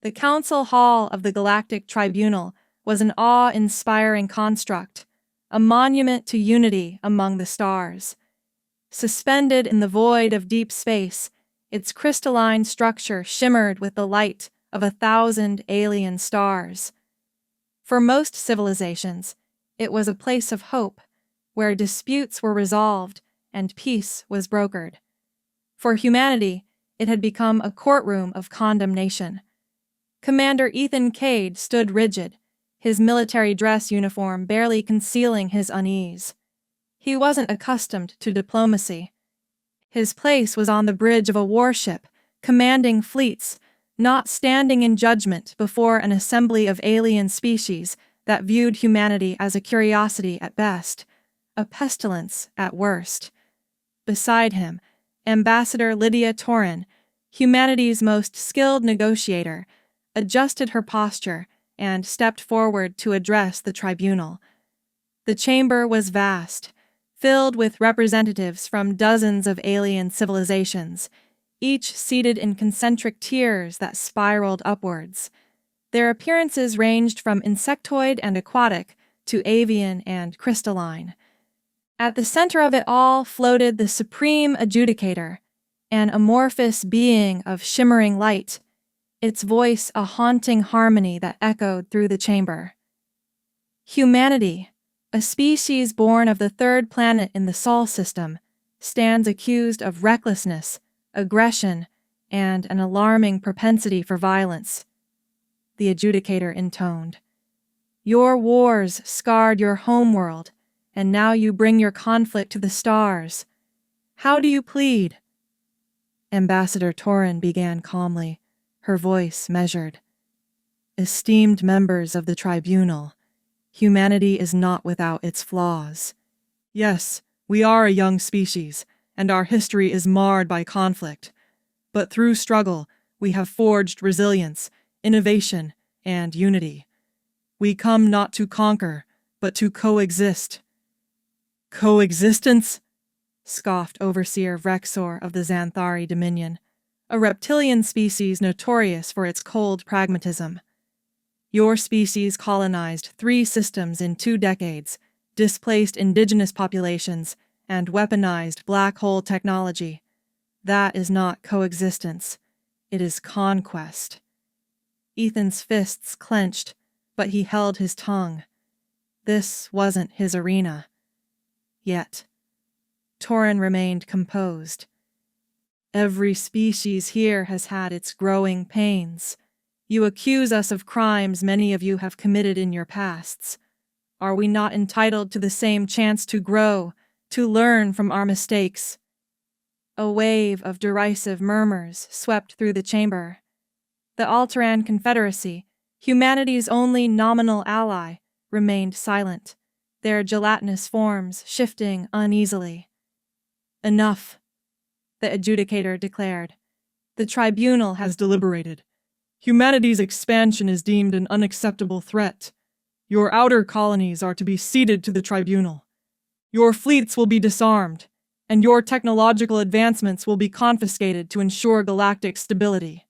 The council hall of the Galactic Tribunal was an awe-inspiring construct, a monument to unity among the stars. Suspended in the void of deep space, its crystalline structure shimmered with the light of 1,000 alien stars. For most civilizations, it was a place of hope, where disputes were resolved and peace was brokered. For humanity, it had become a courtroom of condemnation. Commander Ethan Cade stood rigid, his military dress uniform barely concealing his unease. He wasn't accustomed to diplomacy. His place was on the bridge of a warship, commanding fleets, not standing in judgment before an assembly of alien species that viewed humanity as a curiosity at best, a pestilence at worst. Beside him, Ambassador Lydia Torin, humanity's most skilled negotiator, adjusted her posture and stepped forward to address the tribunal. The chamber was vast, filled with representatives from dozens of alien civilizations, each seated in concentric tiers that spiraled upwards. Their appearances ranged from insectoid and aquatic to avian and crystalline. At the center of it all floated the supreme adjudicator, an amorphous being of shimmering light, its voice a haunting harmony that echoed through the chamber. Humanity, a species born of the third planet in the Sol system, stands accused of recklessness, aggression, and an alarming propensity for violence. The adjudicator intoned. Your wars scarred your homeworld, and now you bring your conflict to the stars. How do you plead? Ambassador Torin began calmly, her voice measured. Esteemed members of the tribunal, humanity is not without its flaws. Yes, we are a young species, and our history is marred by conflict. But through struggle, we have forged resilience, innovation, and unity. We come not to conquer, but to coexist. Coexistence? Scoffed Overseer Vrexor of the Xanthari Dominion, a reptilian species notorious for its cold pragmatism. Your species colonized 3 systems in 2 decades, displaced indigenous populations, and weaponized black hole technology. That is not coexistence. It is conquest. Ethan's fists clenched, but he held his tongue. This wasn't his arena. Yet, Torin remained composed. Every species here has had its growing pains. You accuse us of crimes many of you have committed in your pasts. Are we not entitled to the same chance to grow, to learn from our mistakes? A wave of derisive murmurs swept through the chamber. The Alteran Confederacy, humanity's only nominal ally, remained silent, their gelatinous forms shifting uneasily. Enough, the adjudicator declared. The tribunal has deliberated. Humanity's expansion is deemed an unacceptable threat. Your outer colonies are to be ceded to the tribunal. Your fleets will be disarmed, and your technological advancements will be confiscated to ensure galactic stability.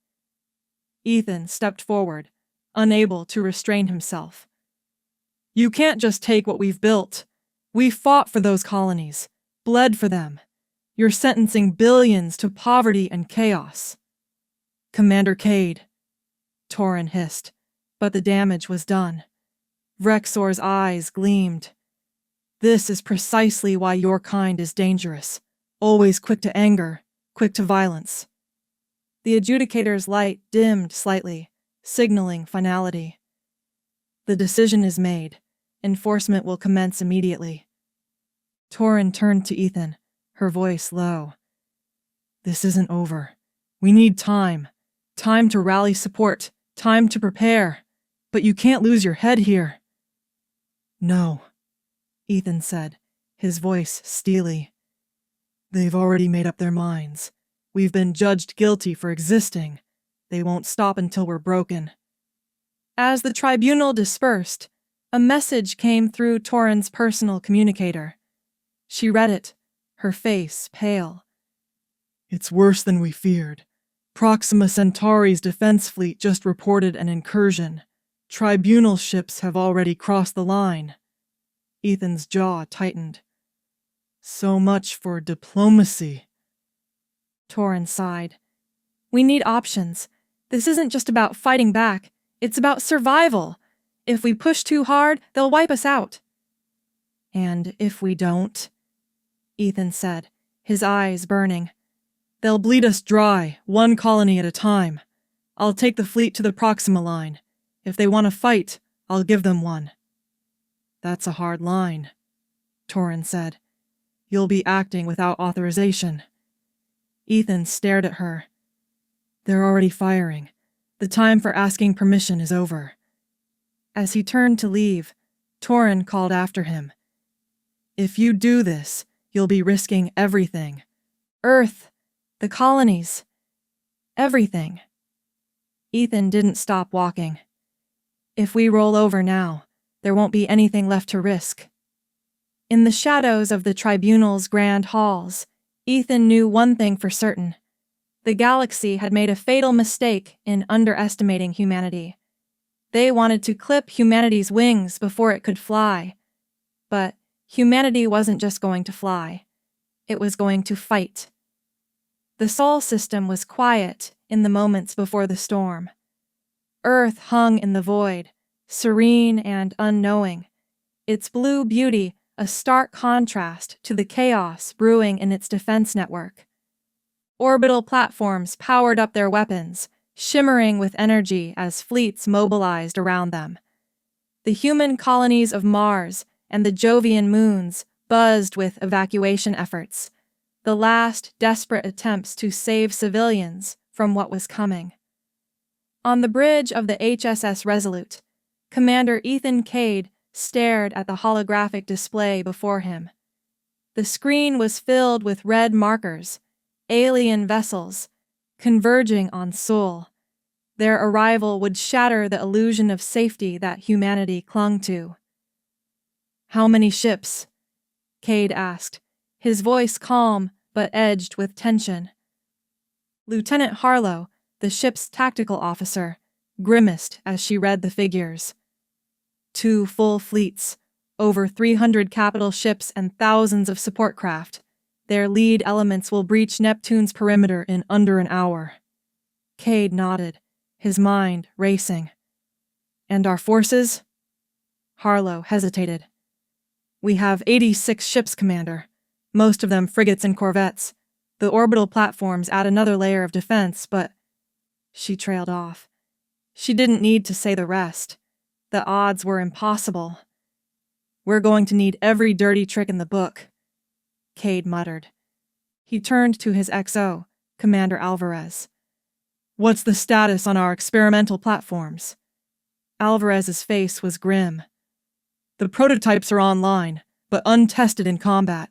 Ethan stepped forward, unable to restrain himself. You can't just take what we've built. We fought for those colonies, bled for them. You're sentencing billions to poverty and chaos. Commander Cade, Torin hissed, but the damage was done. Vrexor's eyes gleamed. This is precisely why your kind is dangerous, always quick to anger, quick to violence. The adjudicator's light dimmed slightly, signaling finality. The decision is made. Enforcement will commence immediately. Torin turned to Ethan, her voice low. This isn't over. We need time. Time to rally support. Time to prepare. But you can't lose your head here. No, Ethan said, his voice steely. They've already made up their minds. We've been judged guilty for existing. They won't stop until we're broken. As the tribunal dispersed, a message came through Torin's personal communicator. She read it, her face pale. It's worse than we feared. Proxima Centauri's defense fleet just reported an incursion. Tribunal ships have already crossed the line. Ethan's jaw tightened. So much for diplomacy. Torin sighed. We need options. This isn't just about fighting back. It's about survival. If we push too hard, they'll wipe us out. And if we don't? Ethan said, his eyes burning. They'll bleed us dry, one colony at a time. I'll take the fleet to the Proxima line. If they want to fight, I'll give them one. That's a hard line, Torin said. You'll be acting without authorization. Ethan stared at her. They're already firing. The time for asking permission is over. As he turned to leave, Torin called after him. If you do this, you'll be risking everything. Earth, the colonies, everything. Ethan didn't stop walking. If we roll over now, there won't be anything left to risk. In the shadows of the tribunal's grand halls, Ethan knew one thing for certain. The galaxy had made a fatal mistake in underestimating humanity. They wanted to clip humanity's wings before it could fly. But humanity wasn't just going to fly. It was going to fight. The Sol system was quiet in the moments before the storm. Earth hung in the void, serene and unknowing, its blue beauty a stark contrast to the chaos brewing in its defense network. Orbital platforms powered up their weapons, shimmering with energy as fleets mobilized around them. The human colonies of Mars and the Jovian moons buzzed with evacuation efforts, the last desperate attempts to save civilians from what was coming. On the bridge of the HSS Resolute, Commander Ethan Cade stared at the holographic display before him. The screen was filled with red markers, alien vessels, converging on Sol. Their arrival would shatter the illusion of safety that humanity clung to. How many ships? Cade asked, his voice calm but edged with tension. Lieutenant Harlow, the ship's tactical officer, grimaced as she read the figures. 2 full fleets, over 300 capital ships and thousands of support craft. Their lead elements will breach Neptune's perimeter in under an hour. Cade nodded, his mind racing. And our forces? Harlow hesitated. We have 86 ships, Commander, most of them frigates and corvettes. The orbital platforms add another layer of defense, but... She trailed off. She didn't need to say the rest. The odds were impossible. We're going to need every dirty trick in the book, Cade muttered. He turned to his XO, Commander Alvarez. What's the status on our experimental platforms? Alvarez's face was grim. The prototypes are online, but untested in combat.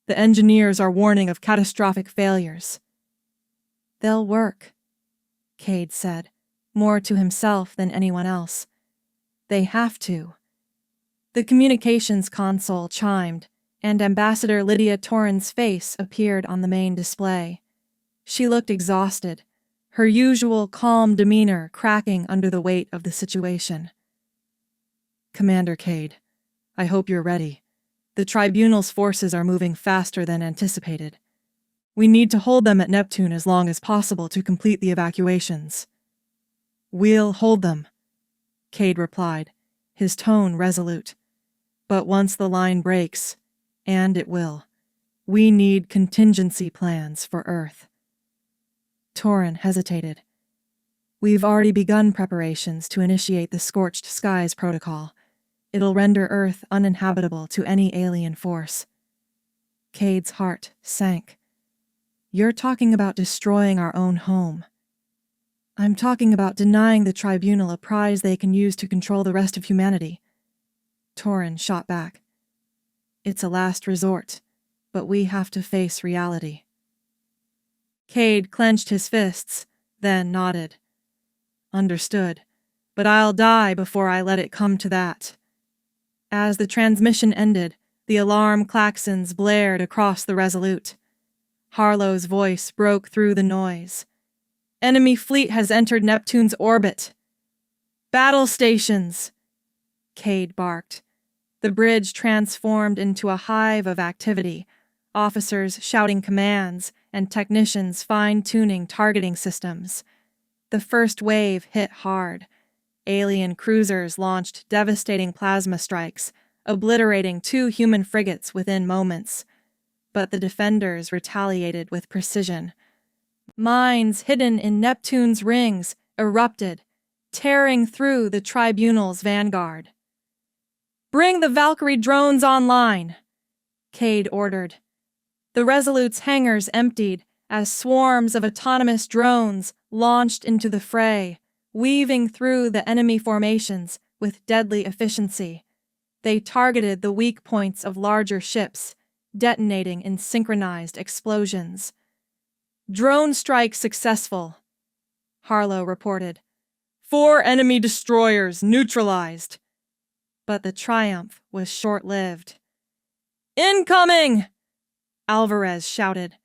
The engineers are warning of catastrophic failures. They'll work, Cade said, more to himself than anyone else. They have to. The communications console chimed, and Ambassador Lydia Torin's face appeared on the main display. She looked exhausted, her usual calm demeanor cracking under the weight of the situation. Commander Cade, I hope you're ready. The Tribunal's forces are moving faster than anticipated. We need to hold them at Neptune as long as possible to complete the evacuations. We'll hold them, Cade replied, his tone resolute. But once the line breaks, and it will, we need contingency plans for Earth. Torin hesitated. We've already begun preparations to initiate the Scorched Skies Protocol. It'll render Earth uninhabitable to any alien force. Cade's heart sank. You're talking about destroying our own home. I'm talking about denying the Tribunal a prize they can use to control the rest of humanity. Torin shot back. It's a last resort, but we have to face reality. Cade clenched his fists, then nodded. Understood, but I'll die before I let it come to that. As the transmission ended, the alarm klaxons blared across the Resolute. Harlow's voice broke through the noise. Enemy fleet has entered Neptune's orbit. Battle stations, Cade barked. The bridge transformed into a hive of activity, officers shouting commands and technicians fine-tuning targeting systems. The first wave hit hard. Alien cruisers launched devastating plasma strikes, obliterating 2 human frigates within moments. But the defenders retaliated with precision. Mines hidden in Neptune's rings erupted, tearing through the Tribunal's vanguard. "Bring the Valkyrie drones online," Cade ordered. The Resolute's hangars emptied as swarms of autonomous drones launched into the fray, weaving through the enemy formations with deadly efficiency. They targeted the weak points of larger ships, detonating in synchronized explosions. "Drone strike successful," Harlow reported. 4 enemy destroyers neutralized. But the triumph was short-lived. "Incoming!" Alvarez shouted.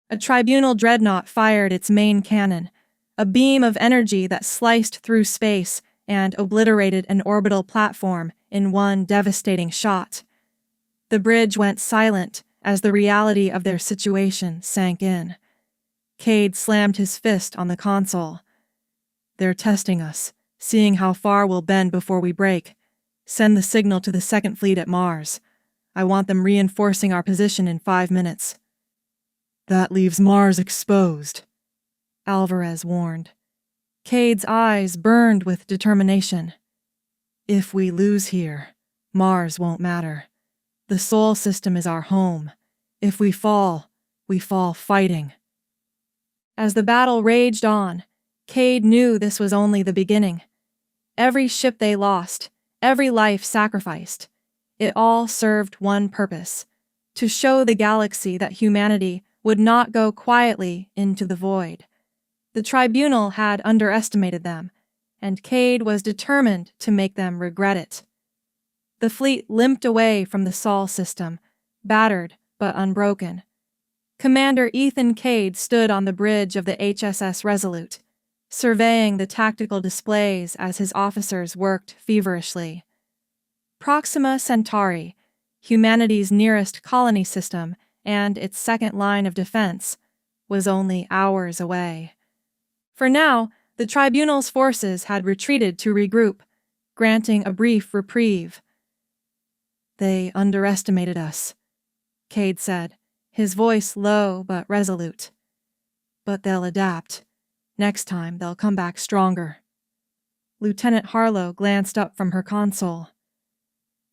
A Tribunal dreadnought fired its main cannon, a beam of energy that sliced through space and obliterated an orbital platform in one devastating shot. The bridge went silent as the reality of their situation sank in. Cade slammed his fist on the console. "They're testing us, seeing how far we'll bend before we break. Send the signal to the Second Fleet at Mars. I want them reinforcing our position in 5 minutes." "That leaves Mars exposed," Alvarez warned. Cade's eyes burned with determination. "If we lose here, Mars won't matter. The Sol system is our home. If we fall fighting." As the battle raged on, Cade knew this was only the beginning. Every ship they lost, every life sacrificed, it all served one purpose: to show the galaxy that humanity would not go quietly into the void. The Tribunal had underestimated them, and Cade was determined to make them regret it. The fleet limped away from the Sol system, battered but unbroken. Commander Ethan Cade stood on the bridge of the HSS Resolute, surveying the tactical displays as his officers worked feverishly. Proxima Centauri, humanity's nearest colony system and its second line of defense, was only hours away. For now, the Tribunal's forces had retreated to regroup, granting a brief reprieve. "They underestimated us," Cade said, his voice low but resolute. "But they'll adapt. Next time, they'll come back stronger." Lieutenant Harlow glanced up from her console.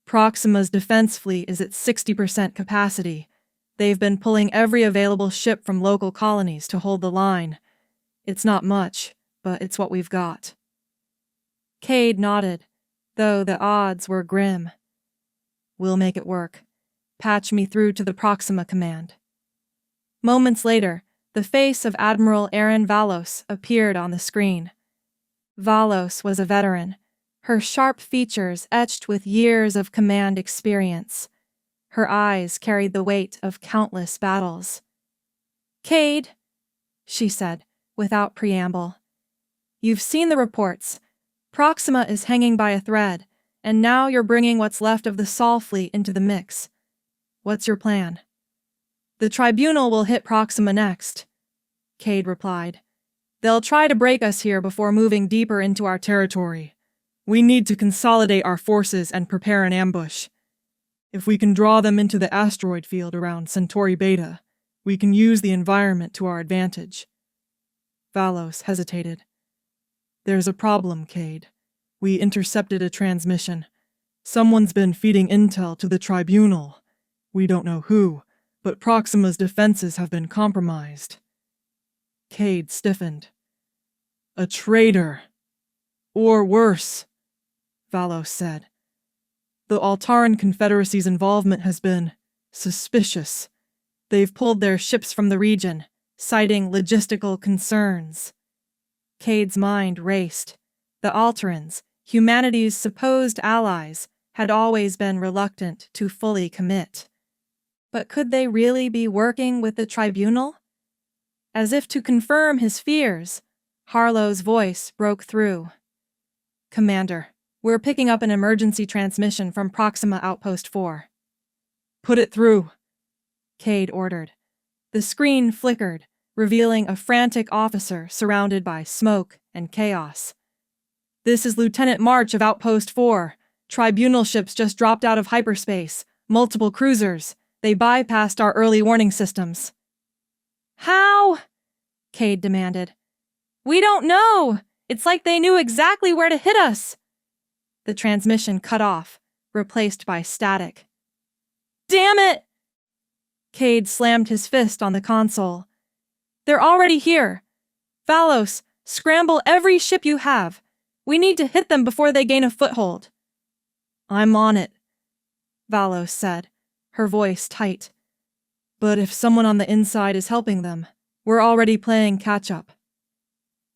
"Proxima's defense fleet is at 60% capacity. They've been pulling every available ship from local colonies to hold the line. It's not much, but it's what we've got." Cade nodded, though the odds were grim. "We'll make it work. Patch me through to the Proxima command." Moments later, the face of Admiral Aaron Valos appeared on the screen. Valos was a veteran, her sharp features etched with years of command experience. Her eyes carried the weight of countless battles. "Cade," she said, without preamble. "You've seen the reports. Proxima is hanging by a thread, and now you're bringing what's left of the Sol fleet into the mix. What's your plan?" "The Tribunal will hit Proxima next," Cade replied. "They'll try to break us here before moving deeper into our territory. We need to consolidate our forces and prepare an ambush. If we can draw them into the asteroid field around Centauri Beta, we can use the environment to our advantage." Valos hesitated. "There's a problem, Cade. We intercepted a transmission. Someone's been feeding intel to the Tribunal. We don't know who, but Proxima's defenses have been compromised." Cade stiffened. "A traitor! Or worse," Valos said. "The Altaran Confederacy's involvement has been suspicious. They've pulled their ships from the region, citing logistical concerns." Cade's mind raced. The Altarans, humanity's supposed allies, had always been reluctant to fully commit. But could they really be working with the Tribunal? As if to confirm his fears, Harlow's voice broke through. "Commander, we're picking up an emergency transmission from Proxima Outpost 4. "Put it through," Cade ordered. The screen flickered, revealing a frantic officer surrounded by smoke and chaos. "This is Lieutenant March of Outpost 4. Tribunal ships just dropped out of hyperspace. Multiple cruisers. They bypassed our early warning systems." "How?" Cade demanded. "We don't know! It's like they knew exactly where to hit us!" The transmission cut off, replaced by static. "Damn it!" Cade slammed his fist on the console. "They're already here! Valos, scramble every ship you have! We need to hit them before they gain a foothold." "I'm on it," Valos said, her voice tight. "But if someone on the inside is helping them, we're already playing catch-up."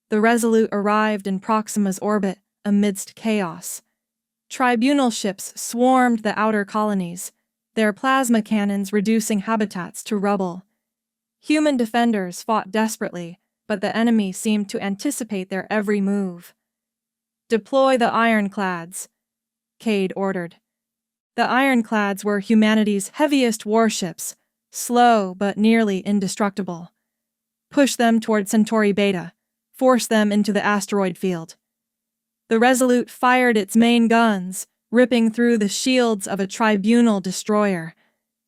The Resolute arrived in Proxima's orbit amidst chaos. Tribunal ships swarmed the outer colonies, their plasma cannons reducing habitats to rubble. Human defenders fought desperately, but the enemy seemed to anticipate their every move. "Deploy the ironclads," Cade ordered. The ironclads were humanity's heaviest warships, slow but nearly indestructible. "Push them toward Centauri Beta. Force them into the asteroid field." The Resolute fired its main guns, ripping through the shields of a tribunal destroyer.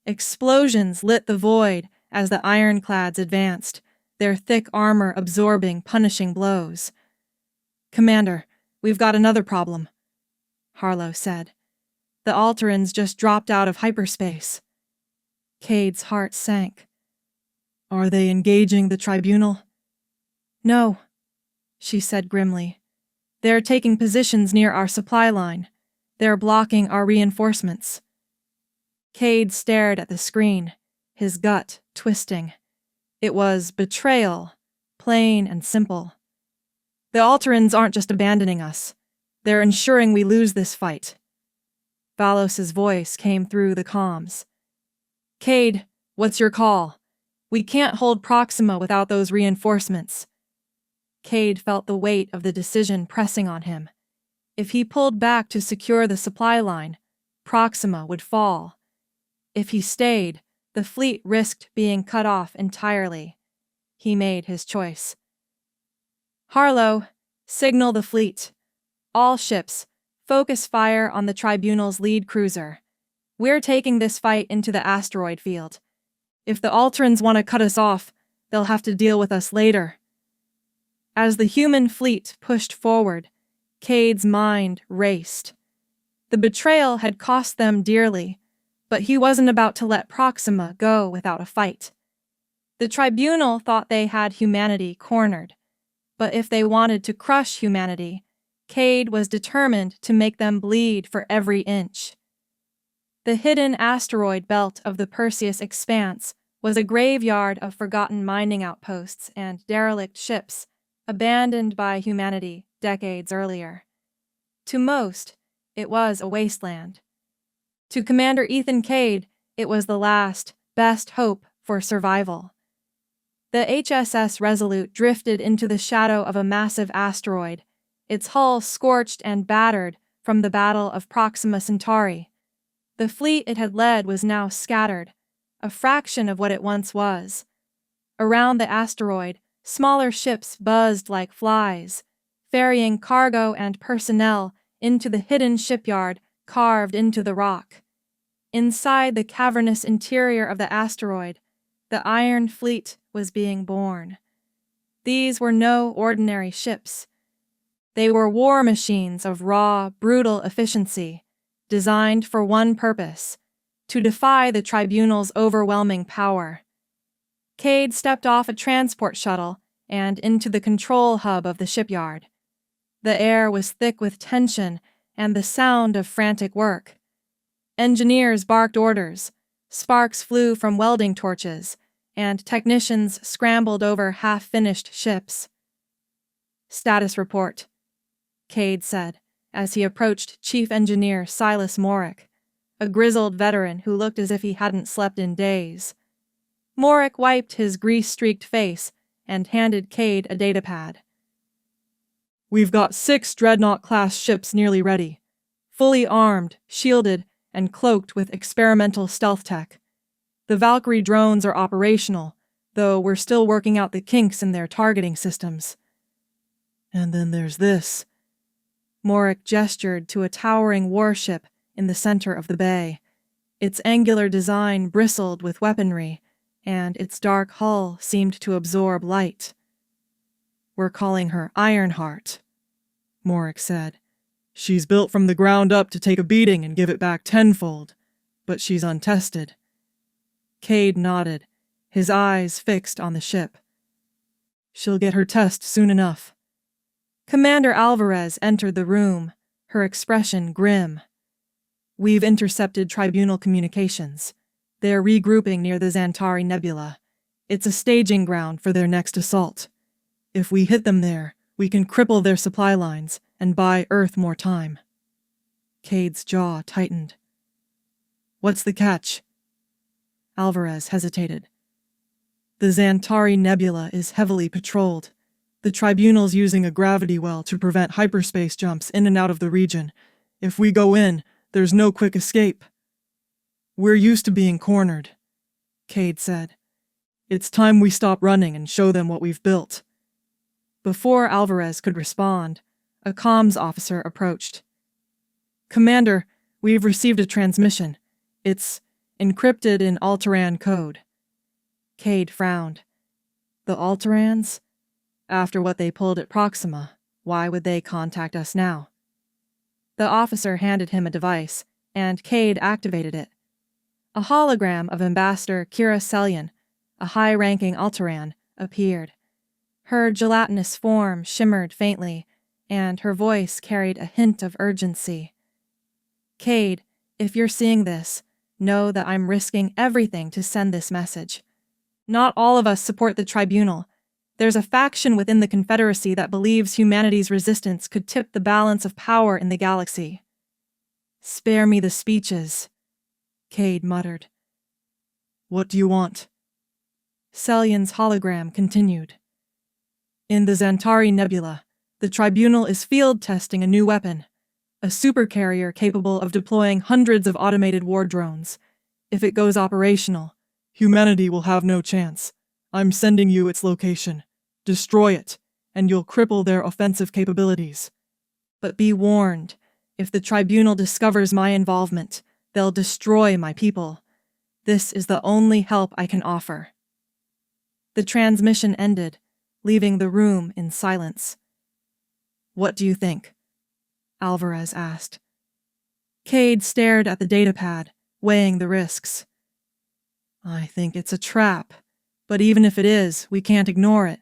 Explosions lit the void as the ironclads advanced, their thick armor absorbing punishing blows. "Commander, we've got another problem," Harlow said. "The Alterans just dropped out of hyperspace." Cade's heart sank. "Are they engaging the tribunal?" "No," she said grimly. "They're taking positions near our supply line. They're blocking our reinforcements." Cade stared at the screen, his gut twisting. It was betrayal, plain and simple. "The Alterans aren't just abandoning us. They're ensuring we lose this fight." Valos's voice came through the comms. "Cade, what's your call? We can't hold Proxima without those reinforcements." Cade felt the weight of the decision pressing on him. If he pulled back to secure the supply line, Proxima would fall. If he stayed, the fleet risked being cut off entirely. He made his choice. "Harlow, signal the fleet. All ships, focus fire on the Tribunal's lead cruiser. We're taking this fight into the asteroid field. If the Alterans want to cut us off, they'll have to deal with us later." As the human fleet pushed forward, Cade's mind raced. The betrayal had cost them dearly, but he wasn't about to let Proxima go without a fight. The Tribunal thought they had humanity cornered, but if they wanted to crush humanity, Cade was determined to make them bleed for every inch. The hidden asteroid belt of the Perseus Expanse was a graveyard of forgotten mining outposts and derelict ships abandoned by humanity decades earlier. To most, it was a wasteland. To Commander Ethan Cade, it was the last, best hope for survival. The HSS Resolute drifted into the shadow of a massive asteroid, its hull scorched and battered from the Battle of Proxima Centauri. The fleet it had led was now scattered, a fraction of what it once was. Around the asteroid, smaller ships buzzed like flies, ferrying cargo and personnel into the hidden shipyard carved into the rock. Inside the cavernous interior of the asteroid, the Iron Fleet was being born. These were no ordinary ships. They were war machines of raw, brutal efficiency, designed for one purpose: to defy the Tribunal's overwhelming power. Cade stepped off a transport shuttle and into the control hub of the shipyard. The air was thick with tension and the sound of frantic work. Engineers barked orders, sparks flew from welding torches, and technicians scrambled over half-finished ships. "Status report," Cade said, as he approached Chief Engineer Silas Morrick, a grizzled veteran who looked as if he hadn't slept in days. Morrick wiped his grease-streaked face and handed Cade a datapad. We've got 6 Dreadnought-class ships nearly ready, fully armed, shielded, and cloaked with experimental stealth tech. The Valkyrie drones are operational, though we're still working out the kinks in their targeting systems. And then there's this. Morik gestured to a towering warship in the center of the bay. Its angular design bristled with weaponry, and its dark hull seemed to absorb light. We're calling her Ironheart, Morik said. She's built from the ground up to take a beating and give it back tenfold, but she's untested. Cade nodded, his eyes fixed on the ship. She'll get her test soon enough. Commander Alvarez entered the room, her expression grim. We've intercepted Tribunal communications. They're regrouping near the Xantari Nebula. It's a staging ground for their next assault. If we hit them there, we can cripple their supply lines and buy Earth more time. Cade's jaw tightened. What's the catch? Alvarez hesitated. The Xantari Nebula is heavily patrolled. The Tribunal's using a gravity well to prevent hyperspace jumps in and out of the region. If we go in, there's no quick escape. We're used to being cornered, Cade said. It's time we stop running and show them what we've built. Before Alvarez could respond, a comms officer approached. Commander, we've received a transmission. It's encrypted in Alteran code. Cade frowned. The Alterans? After what they pulled at Proxima, why would they contact us now? The officer handed him a device, and Cade activated it. A hologram of Ambassador Kira Selyan, a high-ranking Alteran, appeared. Her gelatinous form shimmered faintly, and her voice carried a hint of urgency. Cade, if you're seeing this, know that I'm risking everything to send this message. Not all of us support the Tribunal. There's a faction within the Confederacy that believes humanity's resistance could tip the balance of power in the galaxy. Spare me the speeches, Cade muttered. What do you want? Selyan's hologram continued. In the Xantari Nebula, the Tribunal is field testing a new weapon, a supercarrier capable of deploying hundreds of automated war drones. If it goes operational, humanity will have no chance. I'm sending you its location. Destroy it, and you'll cripple their offensive capabilities. But be warned, if the Tribunal discovers my involvement, they'll destroy my people. This is the only help I can offer. The transmission ended, leaving the room in silence. What do you think? Alvarez asked. Cade stared at the datapad, weighing the risks. I think it's a trap, but even if it is, we can't ignore it.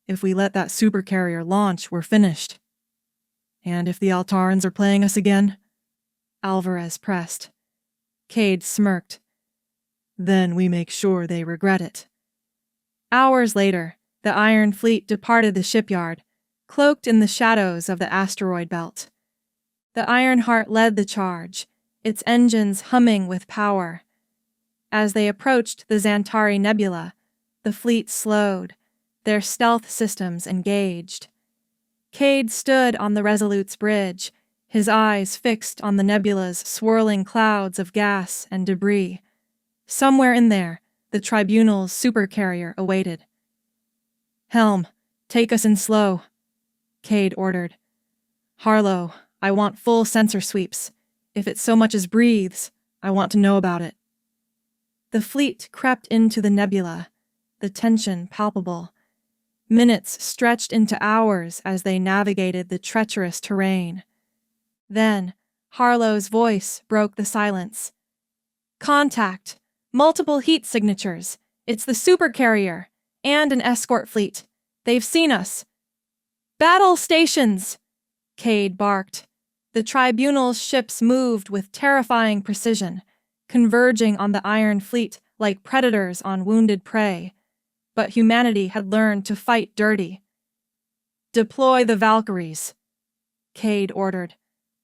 If we let that supercarrier launch, we're finished. And if the Altarans are playing us again? Alvarez pressed. Cade smirked. Then we make sure they regret it. Hours later, the Iron Fleet departed the shipyard, cloaked in the shadows of the asteroid belt. The Ironheart led the charge, its engines humming with power. As they approached the Xantari Nebula, the fleet slowed, their stealth systems engaged. Cade stood on the Resolute's bridge, his eyes fixed on the nebula's swirling clouds of gas and debris. Somewhere in there, the Tribunal's supercarrier awaited. Helm, take us in slow, Cade ordered. Harlow, I want full sensor sweeps. If it so much as breathes, I want to know about it. The fleet crept into the nebula, the tension palpable. Minutes stretched into hours as they navigated the treacherous terrain. Then, Harlow's voice broke the silence. Contact! Multiple heat signatures! It's the supercarrier! And an escort fleet! They've seen us! Battle stations! Cade barked. The Tribunal's ships moved with terrifying precision, converging on the Iron Fleet like predators on wounded prey. But humanity had learned to fight dirty. Deploy the Valkyries, Cade ordered.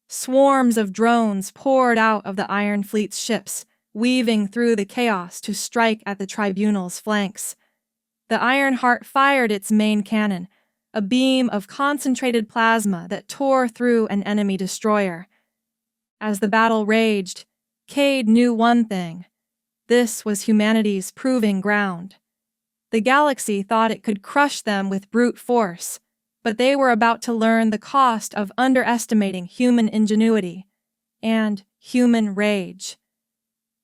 Swarms of drones poured out of the Iron Fleet's ships, weaving through the chaos to strike at the Tribunal's flanks. The Ironheart fired its main cannon, a beam of concentrated plasma that tore through an enemy destroyer. As the battle raged, Cade knew one thing. This was humanity's proving ground. The galaxy thought it could crush them with brute force, but they were about to learn the cost of underestimating human ingenuity and human rage.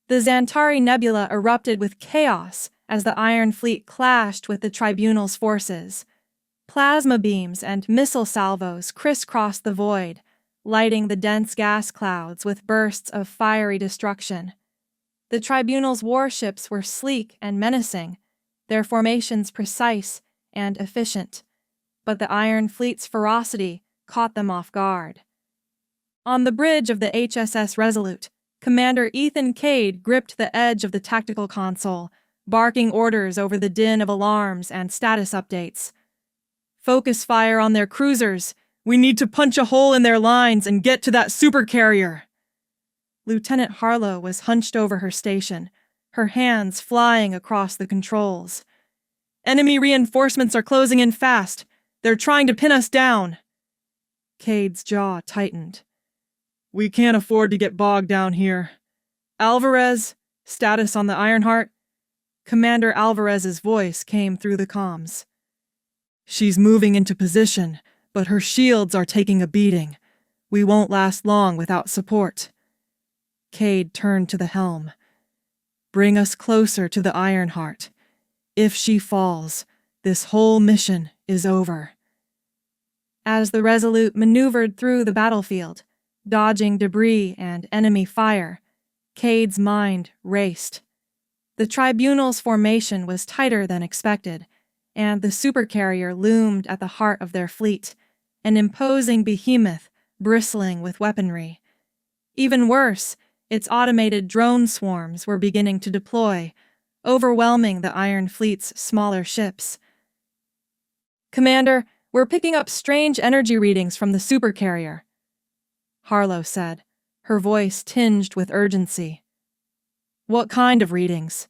The Xantari Nebula erupted with chaos as the Iron Fleet clashed with the Tribunal's forces. Plasma beams and missile salvos crisscrossed the void, lighting the dense gas clouds with bursts of fiery destruction. The Tribunal's warships were sleek and menacing, their formations precise and efficient, but the Iron Fleet's ferocity caught them off guard. On the bridge of the HSS Resolute, Commander Ethan Cade gripped the edge of the tactical console, barking orders over the din of alarms and status updates. "Focus fire on their cruisers. We need to punch a hole in their lines and get to that supercarrier." Lieutenant Harlow was hunched over her station, her hands flying across the controls. "Enemy reinforcements are closing in fast. They're trying to pin us down." Cade's jaw tightened. "We can't afford to get bogged down here. Alvarez, status on the Ironheart?" Commander Alvarez's voice came through the comms. "She's moving into position, but her shields are taking a beating. We won't last long without support." Cade turned to the helm. "Bring us closer to the Ironheart. If she falls, this whole mission is over." As the Resolute maneuvered through the battlefield, dodging debris and enemy fire, Cade's mind raced. The Tribunal's formation was tighter than expected, and the supercarrier loomed at the heart of their fleet, an imposing behemoth bristling with weaponry. Even worse, its automated drone swarms were beginning to deploy, overwhelming the Iron Fleet's smaller ships. "Commander, we're picking up strange energy readings from the supercarrier," Harlow said, her voice tinged with urgency. "What kind of readings?"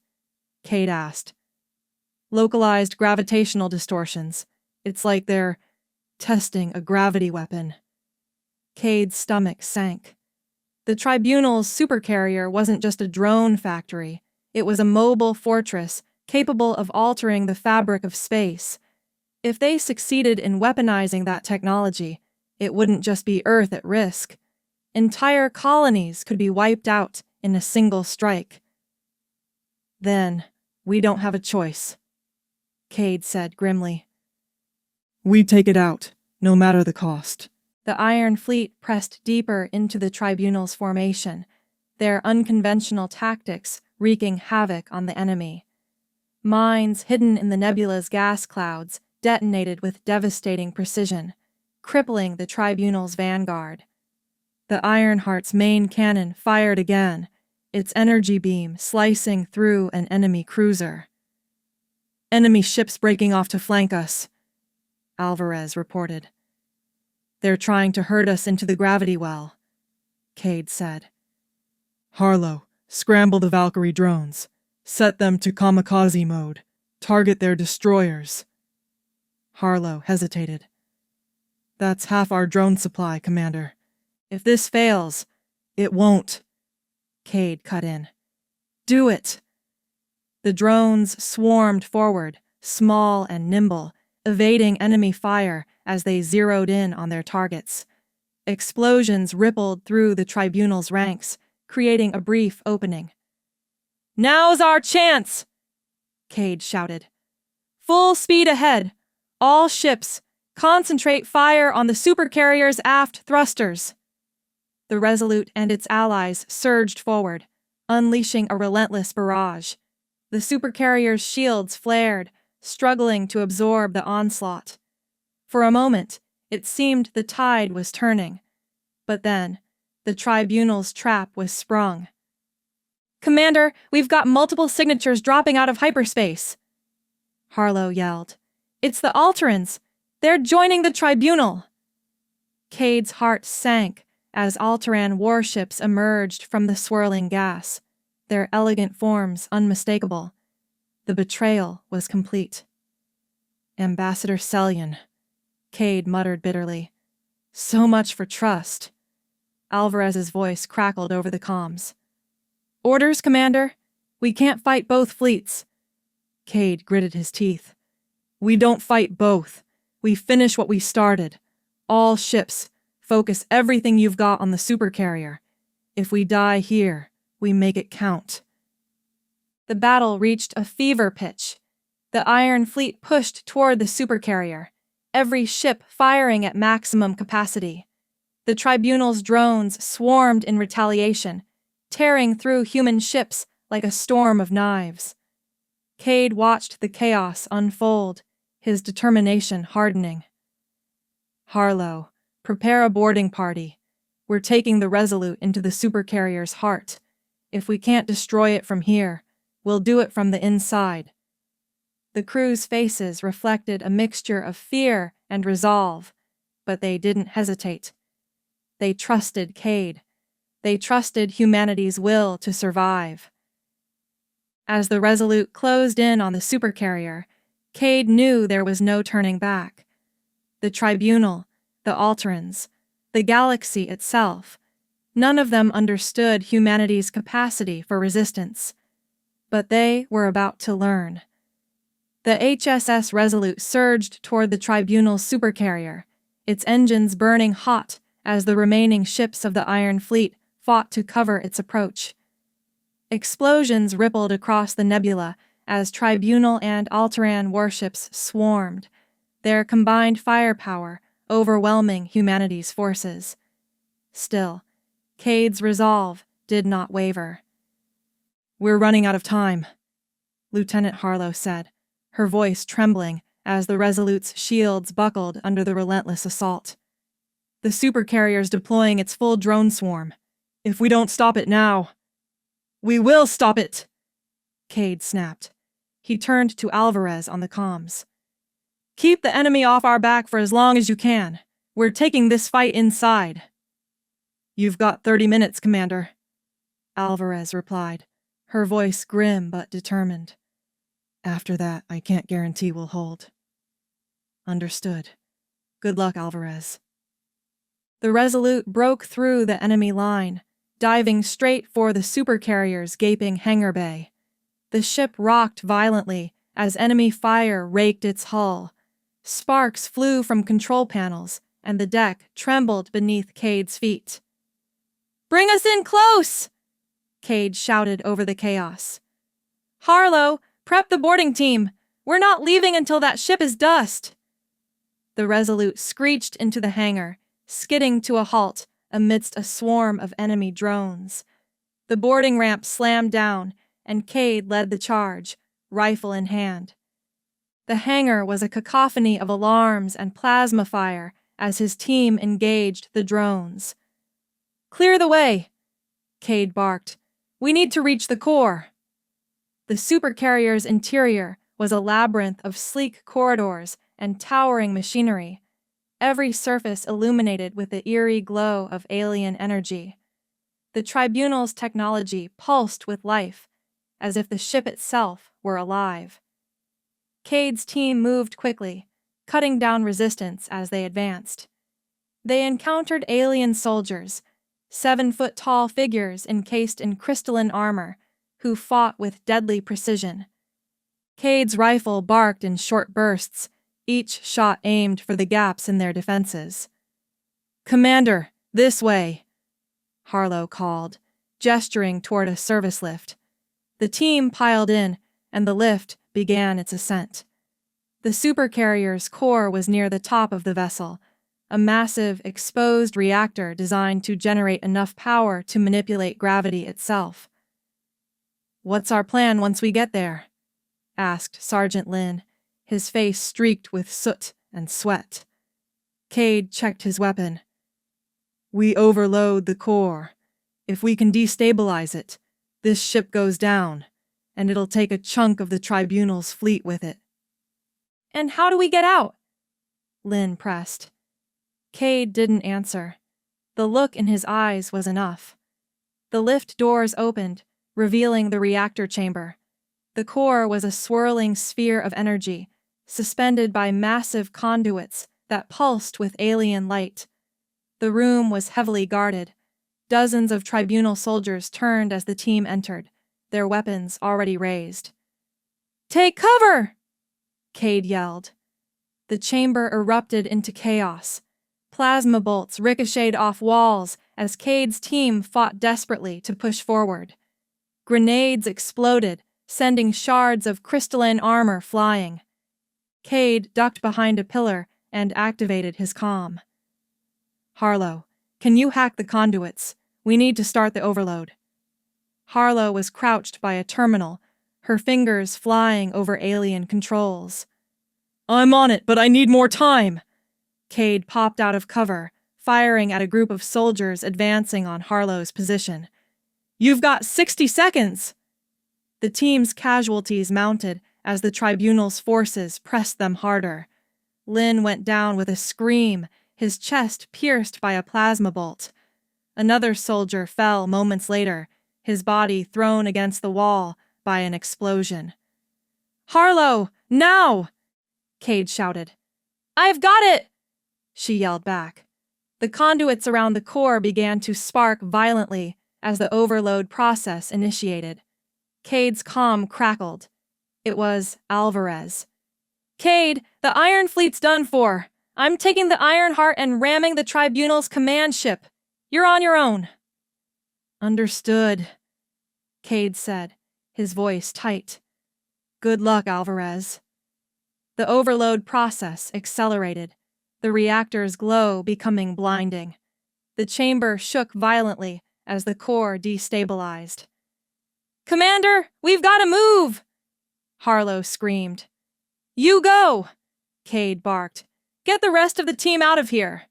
Cade asked. "Localized gravitational distortions. It's like they're testing a gravity weapon." Cade's stomach sank. The Tribunal's supercarrier wasn't just a drone factory. It was a mobile fortress capable of altering the fabric of space. If they succeeded in weaponizing that technology, it wouldn't just be Earth at risk. Entire colonies could be wiped out in a single strike. "Then, we don't have a choice," Cade said grimly. "We take it out, no matter the cost." The Iron Fleet pressed deeper into the Tribunal's formation, their unconventional tactics wreaking havoc on the enemy. Mines hidden in the nebula's gas clouds detonated with devastating precision, crippling the Tribunal's vanguard. The Ironheart's main cannon fired again, its energy beam slicing through an enemy cruiser. "Enemy ships breaking off to flank us," Alvarez reported. "They're trying to herd us into the gravity well," Cade said. "Harlow, scramble the Valkyrie drones. Set them to kamikaze mode. Target their destroyers." Harlow hesitated. "That's half our drone supply, Commander. If this fails, it won't." Cade cut in. "Do it!" The drones swarmed forward, small and nimble, evading enemy fire as they zeroed in on their targets. Explosions rippled through the Tribunal's ranks, creating a brief opening. "Now's our chance!" Cade shouted. "Full speed ahead! All ships, concentrate fire on the supercarrier's aft thrusters!" The Resolute and its allies surged forward, unleashing a relentless barrage. The supercarrier's shields flared, struggling to absorb the onslaught. For a moment, it seemed the tide was turning. But then, the Tribunal's trap was sprung. "Commander, we've got multiple signatures dropping out of hyperspace!" Harlow yelled. "It's the Alterans! They're joining the Tribunal!" Cade's heart sank as Alteran warships emerged from the swirling gas, their elegant forms unmistakable. The betrayal was complete. "Ambassador Sellion," Cade muttered bitterly. So much for trust. Alvarez's voice crackled over the comms. Orders, Commander? We can't fight both fleets. Cade gritted his teeth. We don't fight both. We finish what we started. All ships, focus everything you've got on the supercarrier. If we die here, we make it count. The battle reached a fever pitch. The Iron Fleet pushed toward the supercarrier, every ship firing at maximum capacity. The Tribunal's drones swarmed in retaliation, tearing through human ships like a storm of knives. Cade watched the chaos unfold, his determination hardening. Harlow, prepare a boarding party. We're taking the Resolute into the supercarrier's heart. If we can't destroy it from here, we'll do it from the inside. The crew's faces reflected a mixture of fear and resolve, but they didn't hesitate. They trusted Cade. They trusted humanity's will to survive. As the Resolute closed in on the supercarrier, Cade knew there was no turning back. The Tribunal, the Alterans, the galaxy itself, none of them understood humanity's capacity for resistance. But they were about to learn. The HSS Resolute surged toward the Tribunal's supercarrier, its engines burning hot as the remaining ships of the Iron Fleet fought to cover its approach. Explosions rippled across the nebula as Tribunal and Alteran warships swarmed, their combined firepower overwhelming humanity's forces. Still, Cade's resolve did not waver. We're running out of time, Lieutenant Harlow said, her voice trembling as the Resolute's shields buckled under the relentless assault. The supercarrier's deploying its full drone swarm. If we don't stop it now... We will stop it! Cade snapped. He turned to Alvarez on the comms. Keep the enemy off our back for as long as you can. We're taking this fight inside. You've got 30 minutes, Commander, Alvarez replied, her voice grim but determined. After that, I can't guarantee we'll hold. Understood. Good luck, Alvarez. The Resolute broke through the enemy line, diving straight for the supercarrier's gaping hangar bay. The ship rocked violently as enemy fire raked its hull. Sparks flew from control panels, and the deck trembled beneath Cade's feet. Bring us in close! Cade shouted over the chaos. Harlow, prep the boarding team! We're not leaving until that ship is dust! The Resolute screeched into the hangar, skidding to a halt amidst a swarm of enemy drones. The boarding ramp slammed down, and Cade led the charge, rifle in hand. The hangar was a cacophony of alarms and plasma fire as his team engaged the drones. Clear the way, Cade barked. We need to reach the core. The supercarrier's interior was a labyrinth of sleek corridors and towering machinery, every surface illuminated with the eerie glow of alien energy. The Tribunal's technology pulsed with life, as if the ship itself were alive. Cade's team moved quickly, cutting down resistance as they advanced. They encountered alien soldiers, 7-foot-tall figures encased in crystalline armor, who fought with deadly precision. Cade's rifle barked in short bursts, each shot aimed for the gaps in their defenses. Commander, this way, Harlow called, gesturing toward a service lift. The team piled in, and the lift began its ascent. The supercarrier's core was near the top of the vessel, a massive, exposed reactor designed to generate enough power to manipulate gravity itself. What's our plan once we get there? Asked Sergeant Lin, his face streaked with soot and sweat. Cade checked his weapon. We overload the core. If we can destabilize it, this ship goes down, and it'll take a chunk of the Tribunal's fleet with it. And how do we get out? Lin pressed. Cade didn't answer. The look in his eyes was enough. The lift doors opened, revealing the reactor chamber. The core was a swirling sphere of energy, suspended by massive conduits that pulsed with alien light. The room was heavily guarded. Dozens of tribunal soldiers turned as the team entered, their weapons already raised. "Take cover!" Cade yelled. The chamber erupted into chaos. Plasma bolts ricocheted off walls as Cade's team fought desperately to push forward. Grenades exploded, sending shards of crystalline armor flying. Cade ducked behind a pillar and activated his comm. "Harlow, can you hack the conduits? We need to start the overload." Harlow was crouched by a terminal, her fingers flying over alien controls. "I'm on it, but I need more time." Cade popped out of cover, firing at a group of soldiers advancing on Harlow's position. "You've got 60 seconds!" The team's casualties mounted as the tribunal's forces pressed them harder. Lin went down with a scream, his chest pierced by a plasma bolt. Another soldier fell moments later, his body thrown against the wall by an explosion. "Harlow, now!" Cade shouted. "I've got it!" she yelled back. The conduits around the core began to spark violently as the overload process initiated. Cade's comm crackled. It was Alvarez. "Cade, the Iron Fleet's done for. I'm taking the Ironheart and ramming the Tribunal's command ship. You're on your own." "Understood," Cade said, his voice tight. "Good luck, Alvarez." The overload process accelerated, the reactor's glow becoming blinding. The chamber shook violently as the core destabilized. "Commander, we've got to move!" Harlow screamed. "You go!" Cade barked. "Get the rest of the team out of here!"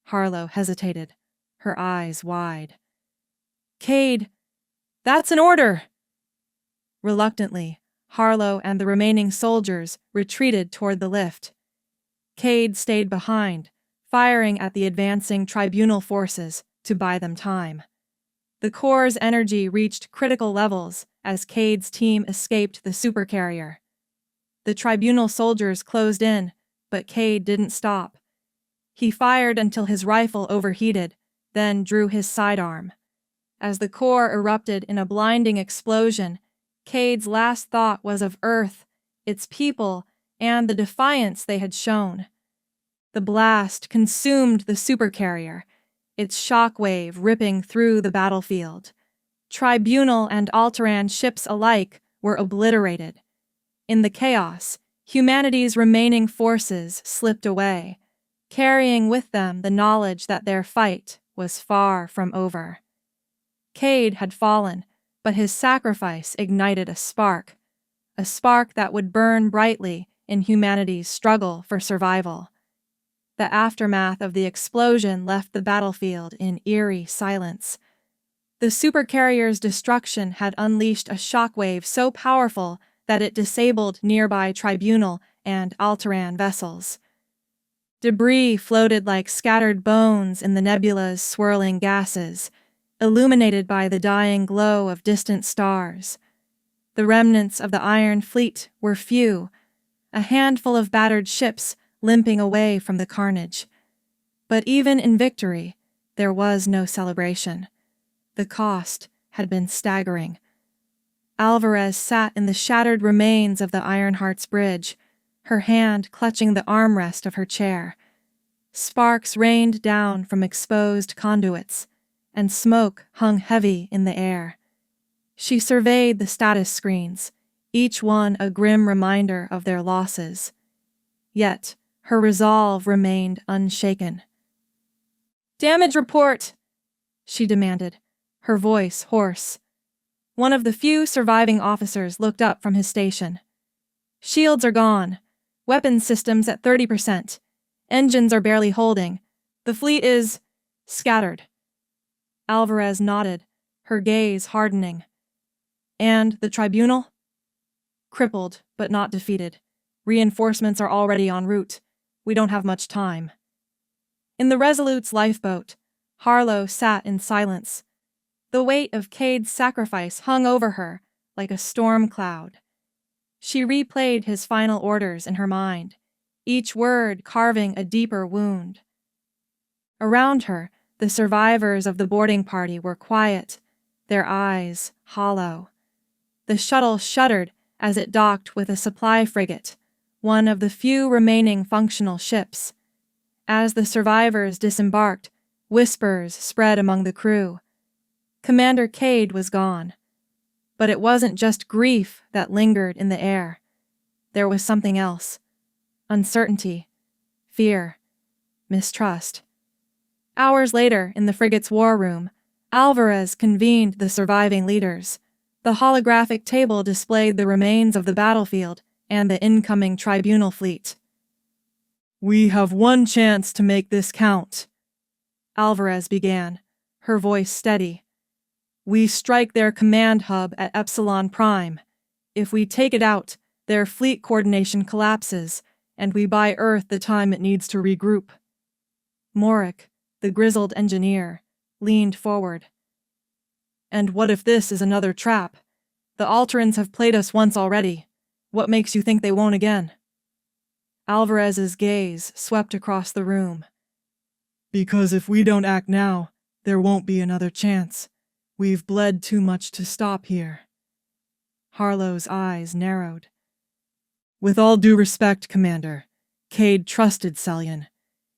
Harlow hesitated, her eyes wide. "Cade, that's an order!" Reluctantly, Harlow and the remaining soldiers retreated toward the lift. Cade stayed behind, firing at the advancing tribunal forces to buy them time. The core's energy reached critical levels as Cade's team escaped the supercarrier. The tribunal soldiers closed in, but Cade didn't stop. He fired until his rifle overheated, then drew his sidearm. As the core erupted in a blinding explosion, Cade's last thought was of Earth, its people, and the defiance they had shown. The blast consumed the supercarrier, its shockwave ripping through the battlefield. Tribunal and Alteran ships alike were obliterated. In the chaos, humanity's remaining forces slipped away, carrying with them the knowledge that their fight was far from over. Cade had fallen, but his sacrifice ignited a spark that would burn brightly in humanity's struggle for survival. The aftermath of the explosion left the battlefield in eerie silence. The supercarrier's destruction had unleashed a shockwave so powerful that it disabled nearby Tribunal and Alteran vessels. Debris floated like scattered bones in the nebula's swirling gases, illuminated by the dying glow of distant stars. The remnants of the Iron Fleet were few, a handful of battered ships limping away from the carnage. But even in victory, there was no celebration. The cost had been staggering. Alvarez sat in the shattered remains of the Ironheart's bridge, her hand clutching the armrest of her chair. Sparks rained down from exposed conduits, and smoke hung heavy in the air. She surveyed the status screens, each one a grim reminder of their losses. Yet, her resolve remained unshaken. "Damage report!" she demanded, her voice hoarse. One of the few surviving officers looked up from his station. "Shields are gone. Weapons systems at 30%. Engines are barely holding. The fleet is scattered." Alvarez nodded, her gaze hardening. "And the tribunal?" "Crippled, but not defeated. Reinforcements are already en route. We don't have much time." In the Resolute's lifeboat, Harlow sat in silence. The weight of Cade's sacrifice hung over her like a storm cloud. She replayed his final orders in her mind, each word carving a deeper wound. Around her, the survivors of the boarding party were quiet, their eyes hollow. The shuttle shuddered as it docked with a supply frigate, one of the few remaining functional ships. As the survivors disembarked, whispers spread among the crew. Commander Cade was gone. But it wasn't just grief that lingered in the air. There was something else. Uncertainty, fear, mistrust. Hours later, in the frigate's war room, Alvarez convened the surviving leaders. The holographic table displayed the remains of the battlefield and the incoming tribunal fleet. "We have one chance to make this count," Alvarez began, her voice steady. "We strike their command hub at Epsilon Prime. If we take it out, their fleet coordination collapses, and we buy Earth the time it needs to regroup." Morik, the grizzled engineer, leaned forward. "And what if this is another trap? The Alterans have played us once already. What makes you think they won't again?" Alvarez's gaze swept across the room. "Because if we don't act now, there won't be another chance. We've bled too much to stop here." Harlow's eyes narrowed. "With all due respect, Commander, Cade trusted Sellion.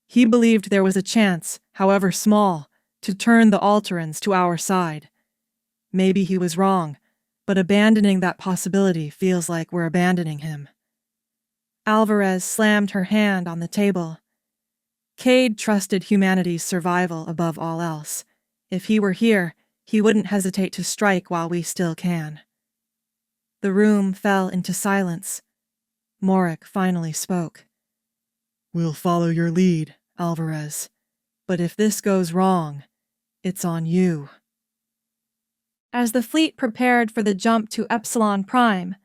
He believed there was a chance, however small, to turn the Alterans to our side. Maybe he was wrong, but abandoning that possibility feels like we're abandoning him." Alvarez slammed her hand on the table. Cade trusted humanity's survival above all else. If he were here, he wouldn't hesitate to strike while we still can. The room fell into silence. Morik finally spoke. "We'll follow your lead, Alvarez. But if this goes wrong, it's on you." As the fleet prepared for the jump to Epsilon Prime,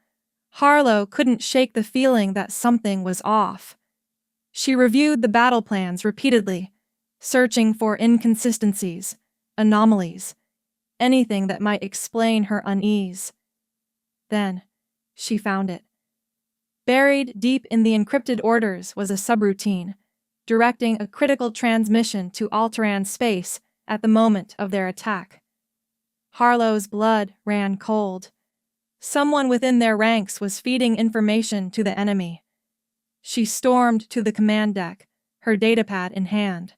Harlow couldn't shake the feeling that something was off. She reviewed the battle plans repeatedly, searching for inconsistencies, anomalies, anything that might explain her unease. Then, she found it. Buried deep in the encrypted orders was a subroutine, directing a critical transmission to Alteran space at the moment of their attack. Harlow's blood ran cold. Someone within their ranks was feeding information to the enemy. She stormed to the command deck, her datapad in hand.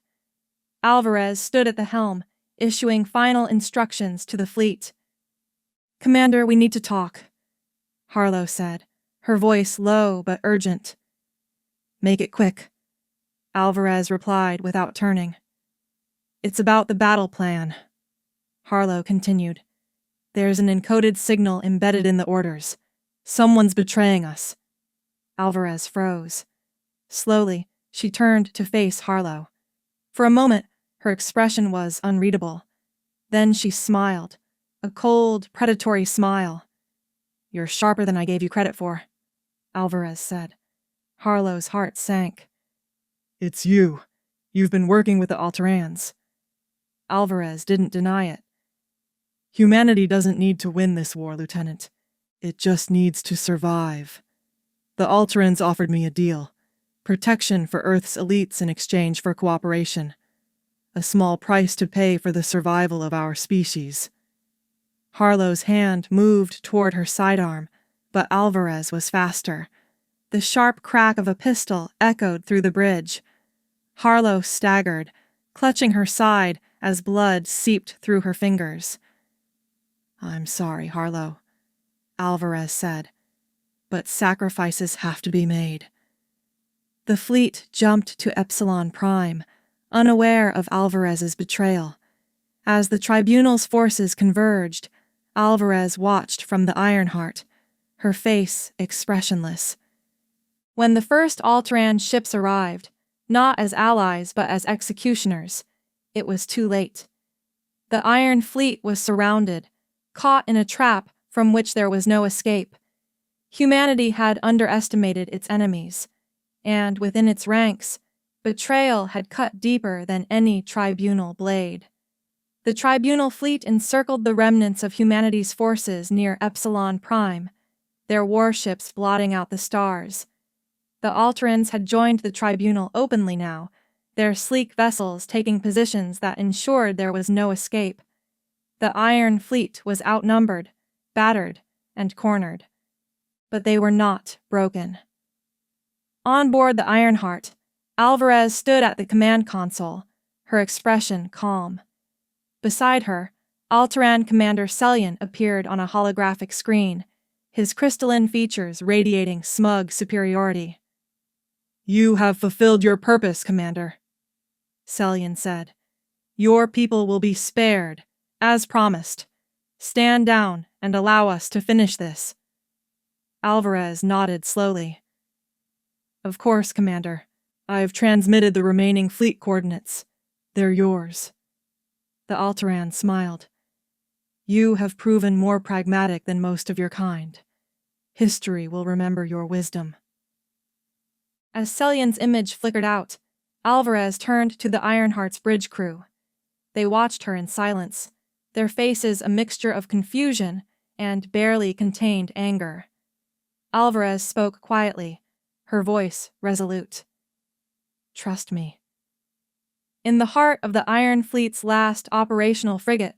Alvarez stood at the helm, issuing final instructions to the fleet. "Commander, we need to talk," Harlow said, her voice low but urgent. "Make it quick," Alvarez replied without turning. "It's about the battle plan," Harlow continued. "There's an encoded signal embedded in the orders. Someone's betraying us." Alvarez froze. Slowly, she turned to face Harlow. For a moment, her expression was unreadable. Then she smiled, a cold, predatory smile. "You're sharper than I gave you credit for," Alvarez said. Harlow's heart sank. "It's you. You've been working with the Alterans." Alvarez didn't deny it. "Humanity doesn't need to win this war, Lieutenant. It just needs to survive. The Alterans offered me a deal. Protection for Earth's elites in exchange for cooperation. A small price to pay for the survival of our species." Harlow's hand moved toward her sidearm, but Alvarez was faster. The sharp crack of a pistol echoed through the bridge. Harlow staggered, clutching her side as blood seeped through her fingers. "I'm sorry, Harlow," Alvarez said, "but sacrifices have to be made." The fleet jumped to Epsilon Prime, unaware of Alvarez's betrayal. As the Tribunal's forces converged, Alvarez watched from the Ironheart, her face expressionless. When the first Alteran ships arrived, not as allies but as executioners, it was too late. The Iron Fleet was surrounded, caught in a trap from which there was no escape. Humanity had underestimated its enemies, and within its ranks, betrayal had cut deeper than any tribunal blade. The Tribunal fleet encircled the remnants of humanity's forces near Epsilon Prime, their warships blotting out the stars. The Alterans had joined the tribunal openly now, their sleek vessels taking positions that ensured there was no escape. The Iron Fleet was outnumbered, battered, and cornered. But they were not broken. On board the Ironheart, Alvarez stood at the command console, her expression calm. Beside her, Alteran Commander Sellian appeared on a holographic screen, his crystalline features radiating smug superiority. "You have fulfilled your purpose, Commander," Sellian said. "Your people will be spared, as promised. Stand down and allow us to finish this." Alvarez nodded slowly. "Of course, Commander. I've transmitted the remaining fleet coordinates. They're yours." The Alteran smiled. "You have proven more pragmatic than most of your kind. History will remember your wisdom." As Sellian's image flickered out, Alvarez turned to the Ironheart's bridge crew. They watched her in silence, their faces a mixture of confusion and barely contained anger. Alvarez spoke quietly, her voice resolute. "Trust me." In the heart of the Iron Fleet's last operational frigate,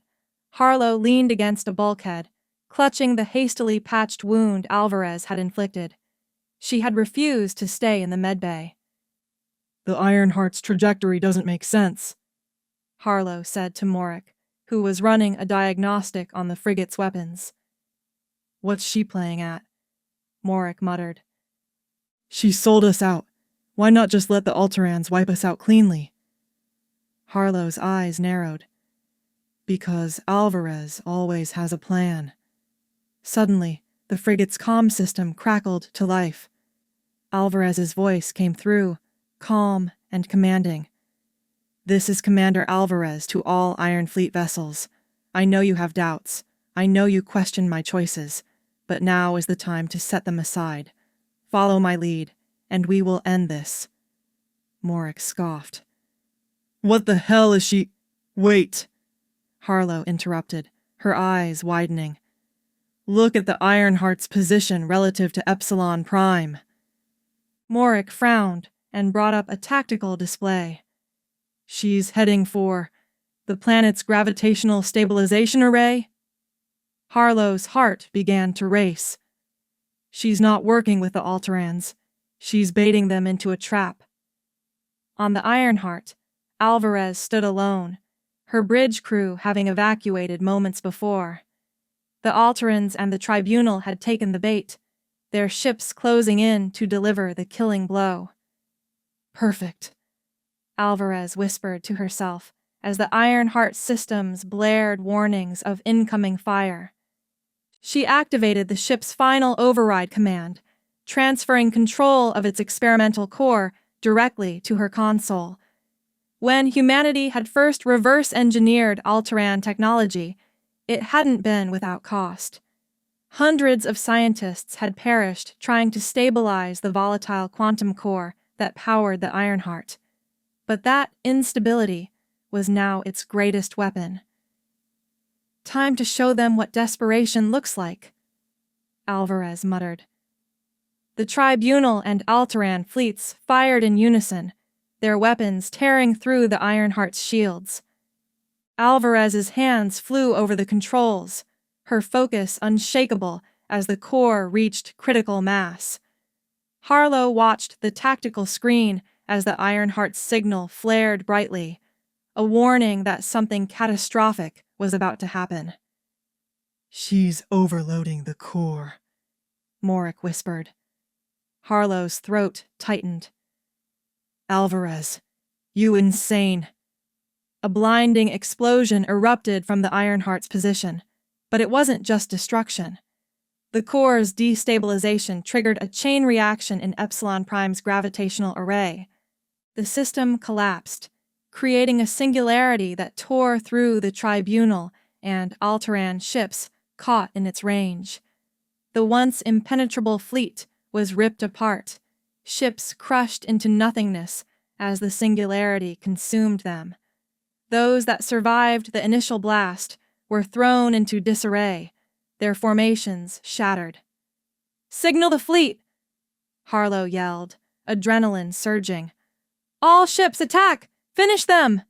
Harlow leaned against a bulkhead, clutching the hastily patched wound Alvarez had inflicted. She had refused to stay in the medbay. "The Ironheart's trajectory doesn't make sense," Harlow said to Morik, who was running a diagnostic on the frigate's weapons. "What's she playing at?" Morik muttered. "She sold us out. Why not just let the Alterans wipe us out cleanly?" Harlow's eyes narrowed. "Because Alvarez always has a plan." Suddenly, the frigate's comm system crackled to life. Alvarez's voice came through, calm and commanding. "This is Commander Alvarez to all Iron Fleet vessels. I know you have doubts. I know you question my choices, but now is the time to set them aside. Follow my lead, and we will end this." Morik scoffed. "What the hell is she—" "Wait," Harlow interrupted, her eyes widening. "Look at the Ironheart's position relative to Epsilon Prime." Morik frowned and brought up a tactical display. "She's heading for the planet's gravitational stabilization array?" Harlow's heart began to race. "She's not working with the Alterans. She's baiting them into a trap." On the Ironheart, Alvarez stood alone, her bridge crew having evacuated moments before. The Alterans and the Tribunal had taken the bait, their ships closing in to deliver the killing blow. "Perfect," Alvarez whispered to herself as the Ironheart systems blared warnings of incoming fire. She activated the ship's final override command, transferring control of its experimental core directly to her console. When humanity had first reverse-engineered Alteran technology, it hadn't been without cost. Hundreds of scientists had perished trying to stabilize the volatile quantum core that powered the Ironheart. But that instability was now its greatest weapon. "Time to show them what desperation looks like," Alvarez muttered. The Tribunal and Alteran fleets fired in unison, their weapons tearing through the Ironheart's shields. Alvarez's hands flew over the controls, her focus unshakable as the core reached critical mass. Harlow watched the tactical screen as the Ironheart's signal flared brightly, a warning that something catastrophic was about to happen. "She's overloading the core," Morik whispered. Harlow's throat tightened. "Alvarez, you insane!" A blinding explosion erupted from the Ironheart's position, but it wasn't just destruction. The core's destabilization triggered a chain reaction in Epsilon Prime's gravitational array. The system collapsed, creating a singularity that tore through the Tribunal and Alteran ships caught in its range. The once impenetrable fleet was ripped apart, ships crushed into nothingness as the singularity consumed them. Those that survived the initial blast were thrown into disarray, their formations shattered. "Signal the fleet!" Harlow yelled, adrenaline surging. "All ships attack! Finish them!"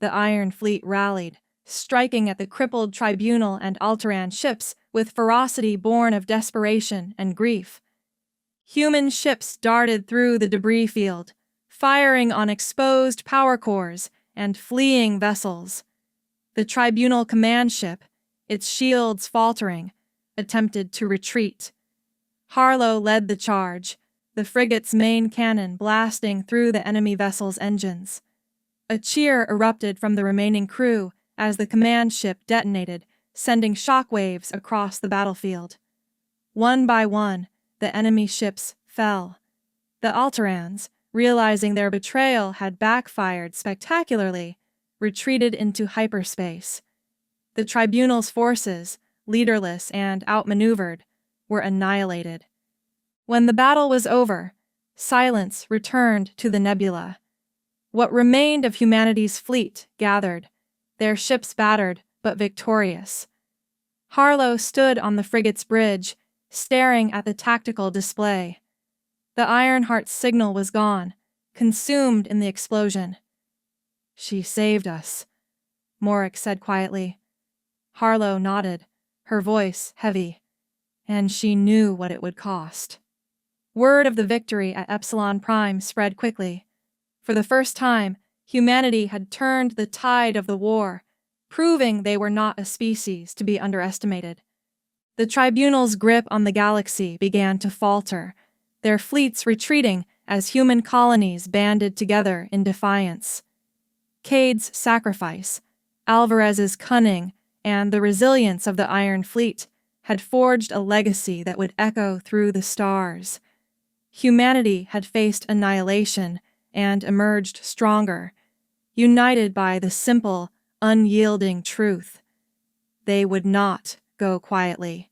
The Iron Fleet rallied, striking at the crippled Tribunal and Alteran ships with ferocity born of desperation and grief. Human ships darted through the debris field, firing on exposed power cores and fleeing vessels. The Tribunal command ship, its shields faltering, attempted to retreat. Harlow led the charge, the frigate's main cannon blasting through the enemy vessel's engines. A cheer erupted from the remaining crew as the command ship detonated, sending shockwaves across the battlefield. One by one, the enemy ships fell. The Alterans, realizing their betrayal had backfired spectacularly, retreated into hyperspace. The Tribunal's forces, leaderless and outmaneuvered, were annihilated. When the battle was over, silence returned to the nebula. What remained of humanity's fleet gathered, their ships battered but victorious. Harlow stood on the frigate's bridge, staring at the tactical display. The Ironheart's signal was gone, consumed in the explosion. "She saved us," Morik said quietly. Harlow nodded, her voice heavy. "And she knew what it would cost." Word of the victory at Epsilon Prime spread quickly. For the first time, humanity had turned the tide of the war, proving they were not a species to be underestimated. The Tribunal's grip on the galaxy began to falter, their fleets retreating as human colonies banded together in defiance. Cade's sacrifice, Alvarez's cunning, and the resilience of the Iron Fleet had forged a legacy that would echo through the stars. Humanity had faced annihilation and emerged stronger, united by the simple, unyielding truth. They would not go quietly.